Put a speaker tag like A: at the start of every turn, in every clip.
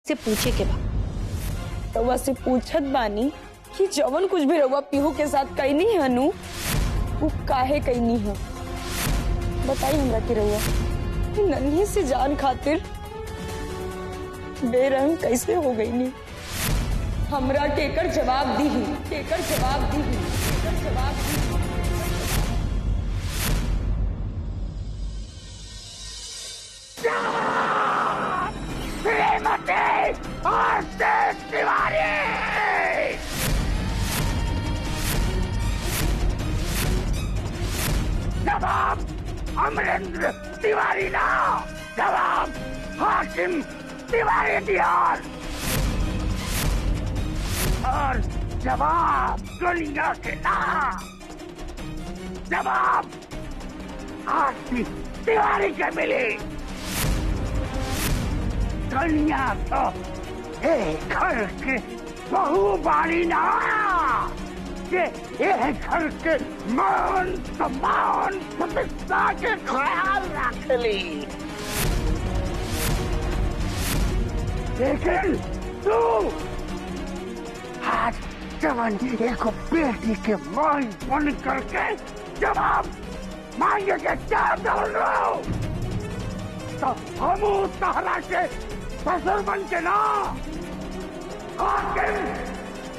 A: से पूछे के बाद रउआ से पूछत बानी कि जवन कुछ भी रउआ पीहू के साथ कईनी है नु वो काहे कईनी है। बताई हमरा के रउआ नन्ही से जान खातिर बेरहम कैसे हो गई नी। हमरा केकर जवाब दी ही, केकर जवाब दी ही, केकर जवाब दी ही।
B: तिवारी जवाब अमरेंद्र तिवारी ना, जवाब हाकिम तिवारी दिया और जवाब दुनिया के ना, जवाब हाकिम तिवारी के मिले। दुनिया तो एक घर के बहु बारी ना, ये घर के मान सम्मान प्रतिष्ठा के ख्याल रख ली, लेकिन तू आज जवान एक बेटी के मां बन करके जवाब मांगे के क्या बोल रहा हूँ, तो हम तहरा के ससुर बन के ना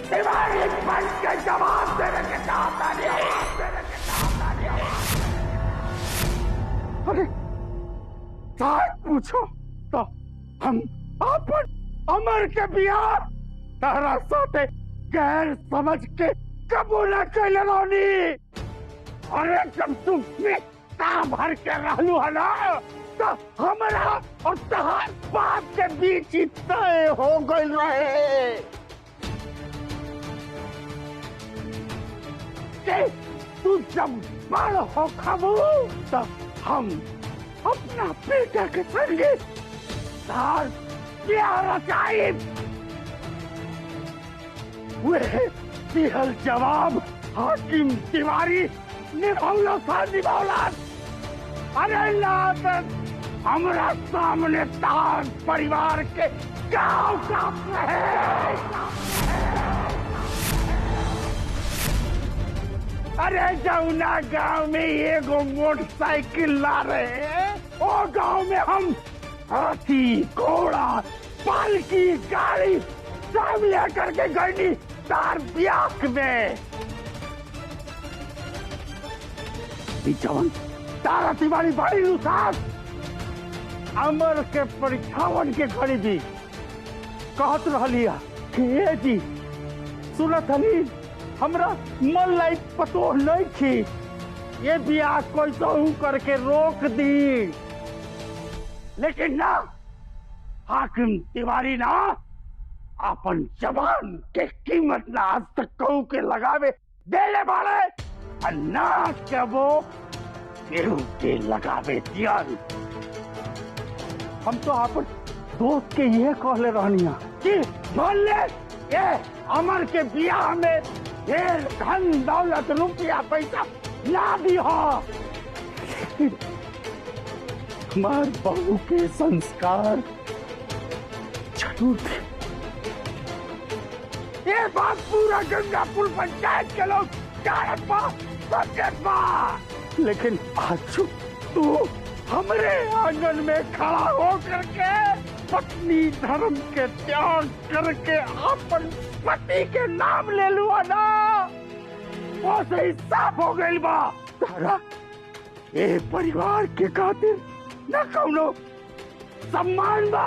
B: तिवारी बन के जवाब देने के चाहता नहीं। अरे साथ पूछो तो हम अपन अमर के बिहार तारा साथे गैर समझ के कबूल कैले रहनी। अरे जब तुम पेटा भर के रहलू है ना तो हमारा और तहार बाप के बीच ही तय हो गई रहे कि तू जब बड़ हो खबू तो हम अपना बेटा के संगे तार प्यार रचाई। वे दिहल जवाब हाकिम तिवारी निभौला था निभौला। अरे लात हमारा सामने ताज परिवार के गांव का है। अरे जौना गांव में एगो मोटरसाइकिल ला रहे हैं वो गांव में हम हाथी घोड़ा पालकी गाड़ी सब लेकर के गई तार ब्याह में। जवन तारा तिवारी बड़ी उसास अमर के परीक्षावन के घड़ी भी कहत रहलिया कि ए जी सुनत हली हमरा मन लाइक पतो नहीं थी, ये बियाह कोई तो करके रोक दी, लेकिन ना हाकिम तिवारी ना अपन जवान के कीमत ना आज तक कहू के लगावे देले वाले अन्ना के वो केहू के लगावे दियान। हम तो अपन दोस्त के ये कहले रहनिया कि मान ले ये अमर के बियाह में ये धन दौलत रुपया पैसा ना भी हो, हमार बहू के संस्कार जरूर थे। ये बात पूरा गंगापुर पंचायत के लोग जानत बा, समझत बा, लेकिन आज तू हमरे आंगन में खड़ा हो करके पत्नी धर्म के त्याग करके अपन पति के नाम ले लुआ ना, वो सही साफ हो गई बा। तारा ये परिवार के खातिर न कौनो सम्मान बा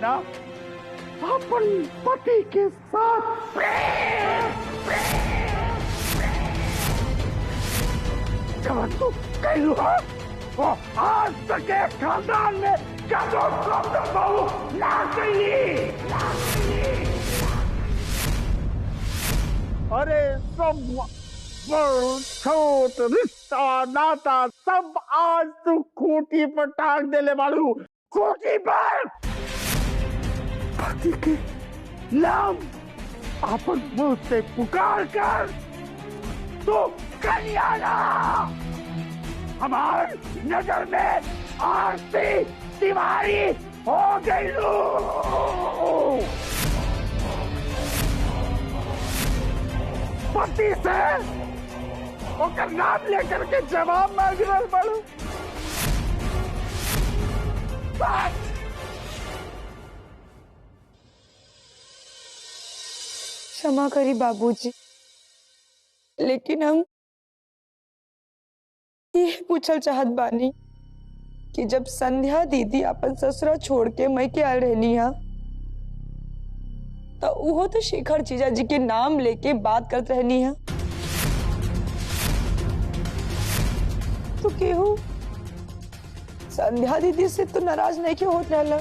B: ना अपन पति के साथ जब तू कहलू हो वो आज तक एक खानदान में कदो बहू ना गई। अरे सब छोट रिश्ता नाता सब आज तू खूंटी पर टांग देले बालू, खूंटी पर पति के नाम अपन मुंह से पुकार कर तो कन्याना हमार नजर में आरती तिवारी हो गई लू। पति से ओकर नाम लेकर के जवाब मांग रहा बड़ू।
A: क्षमा करी बाबूजी, लेकिन हम ये पूछल चाहत बानी कि जब संध्या दीदी अपन ससुरा छोड़ के मैके आल रहनी हा तो वो तो शेखर जीजा जी के नाम लेके बात करत रहनी हा, तो केहू संध्या दीदी से तो नाराज नहीं क्यों होत रहला?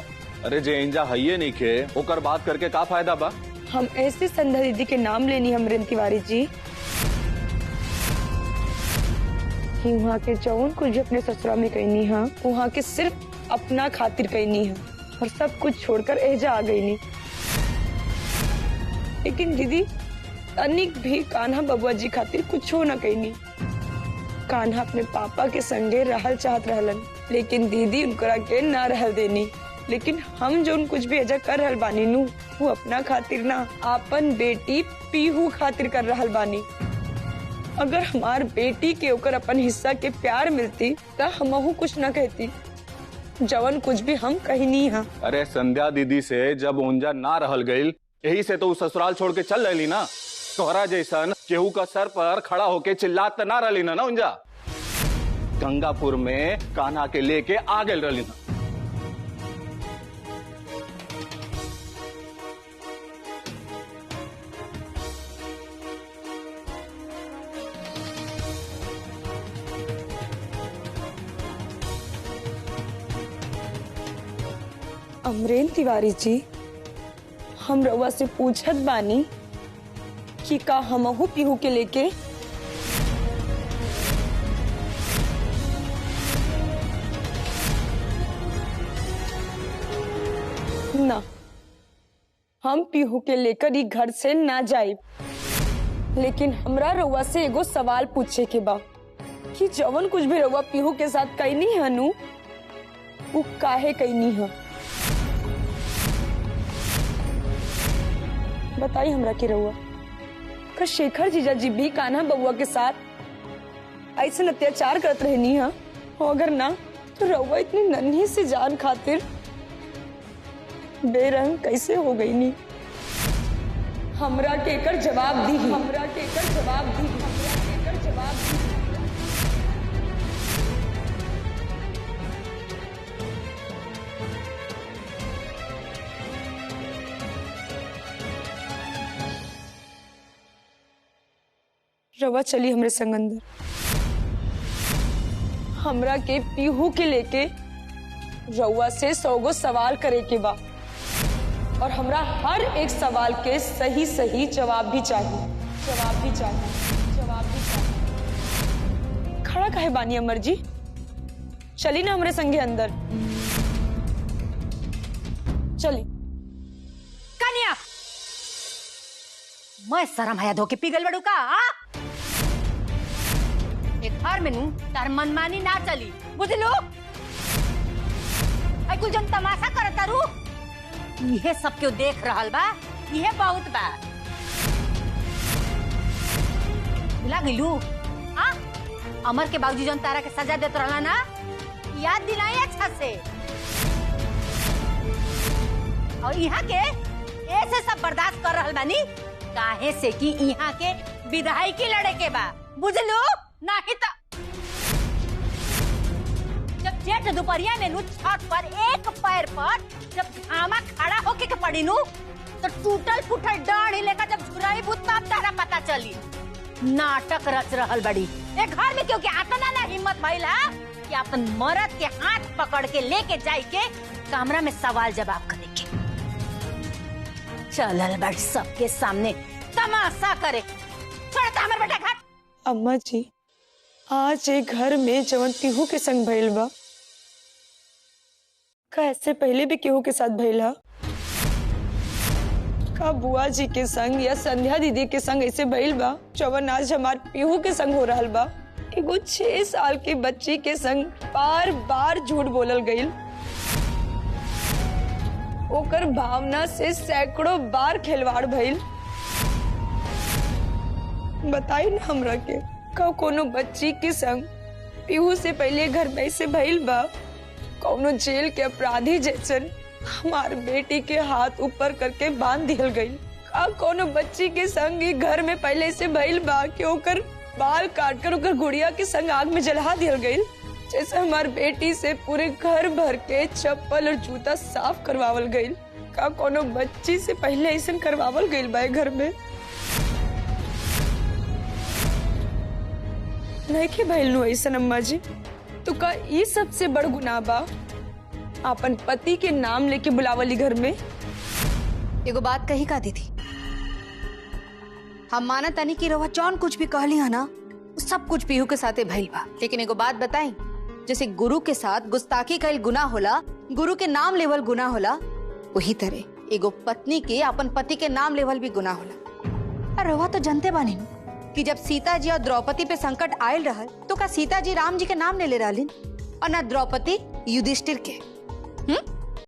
C: अरे जे इंजा हइये नहीं खे ओकर बात करके का फायदा बा?
A: हम ऐसे संध्या दीदी के नाम लेनी अमरेंद्र तिवारी जी कि वहाँ के जौन कुछ भी अपने ससुरा में कहनी है वहाँ के सिर्फ अपना खातिर कहनी है और सब कुछ छोड़कर एजा आ गई नहीं। लेकिन दीदी तनिक भी कान्हा बबुआ जी खातिर कुछ हो न कहनी। कान्हा अपने पापा के संगे रहल चाहत रहलन, लेकिन दीदी उनकरा के ना रहल देनी। लेकिन हम जो कुछ भी एजा कर रहल बानी नु वो अपना खातिर ना, आपन बेटी पीहू खातिर कर रहल बानी। अगर हमार बेटी के ओकर अपन हिस्सा के प्यार मिलती तो हमहू कुछ न कहती, जवन कुछ भी हम कहनी है।
C: अरे संध्या दीदी से जब ऊंजा ना रहल गईल यही से तो ससुराल छोड़ के चल रही ना। तोहरा जैसन केहू का सर पर खड़ा होके चिल्लात ना रही ना ऊंजा। गंगापुर में कान्हा के लेके आ गए रही ना।
A: अमरेंद्र तिवारी जी, हम रउआ से पूछत बानी कि का हमहू पीहू के लेके? ना, हम पीहू के लेकर ही घर से ना जाए। लेकिन हमरा रउआ से एगो सवाल पूछे के बा कि जवन कुछ भी रउआ पीहू के साथ कहनी है नु वो काहे कहनी है? बताइए हमरा के रउआ। का शेखर जीजा जी भी कान्हा बबुआ के साथ ऐसे अत्याचार करत रहनी है? अगर ना तो रउआ इतनी नन्ही से जान खातिर बेरहम कैसे हो गई नी? हमरा के कर जवाब दी, हमरा के कर जवाब दी, हमरा के कर जवाब दी। रवा चली हमरे संग अंदर। हमरा के पीहू के लेके रउआ से 100 गो सवाल करे के बा और हमरा हर एक सवाल के सही सही जवाब भी चाहिए, जवाब भी चाहिए, जवाब भी चाहिए। खड़ा काहे बानी अमर जी? चली ना हमरे संगे अंदर, चली।
D: कन्या, मैं शर्म हया धोके पिघल बड़ू का? एक घर में नू तार मनमानी ना चली, बुझलू? आई कुल जन तमाशा करता रू, यह सब क्यों देख रहल बा? यह बहुत बा। भुला गइलू? हाँ? अमर के बाबूजी जन तारा के सजा देत रहला ना, याद दिलाई अच्छा से। और यहाँ के ऐसे सब बर्दाश्त कर रहल बानी काहे से कि यहाँ के विधाई की लड़े के बा, बुझलू? नहीं तो जब जेठ दोपहरिया में नू छत पर एक पैर पर जब घामा खड़ा होके के पड़ी नू तो टूटल फूटल डाढ़ी लेकर जब झुराई भूत तब तारा पता चली। नाटक रच रहल बड़ी एक घर में, क्योंकि आतना ना हिम्मत भइला कि अपन मर्द के हाथ पकड़ के लेके जाई के कमरा में सवाल जवाब करे के। चलल बड़ सबके सामने तमाशा करे। छोड़ता हमर बेटा घर।
A: अम्मा जी, आज एक घर में जवन पीहू के संग भइल बा, का ऐसे पहले भी केहू के साथ भइल हा? का बुआ जी के संग या संध्या दीदी के संग ऐसे भइल बा जवन आज हमार पीहू के संग हो रहल बा? एगो 6 साल के बच्ची के संग बार बार झूठ बोलल गईल। ओकर भावना से सैकड़ों बार खिलवाड़ भइल। बताई ना हमरा के कब कोनो बच्ची के संग पीहू से पहले घर में से भइल बा? कौनो जेल के अपराधी जैसन हमार बेटी के हाथ ऊपर करके बांध दियल गई। का कोनो बच्ची के संग ही घर में पहले से भइल बा कि ओकर बाल काट कर ओकर गुड़िया के संग आग में जला दियल गई? जैसे हमार बेटी से पूरे घर भर के चप्पल और जूता साफ करवावल गई। का कोनो बच्ची से पहले ऐसा करवावल गई बा घर में? नहीं के भइल नु ऐसा अम्मा जी। तो का ये सबसे बड़ गुनाह बा अपन पति के नाम लेके बुलावली घर में?
E: एगो बात कही का दीदी, हम माना तनी की रवा जौन कुछ भी कहली है ना सब कुछ पीहू के साथे भइल बा, लेकिन एगो बात बताई, जैसे गुरु के साथ गुस्ताखी कईल गुनाह होला, गुरु के नाम लेवल गुनाह होला, वही तरह एगो पत्नी के अपन पति के नाम लेवल भी गुनाह होला। और रवा तो जानते बानी कि जब सीता जी और द्रौपदी पे संकट आयल रहल तो का सीता जी राम जी के नाम ले रहलिन और ना द्रौपदी युधिष्ठिर के।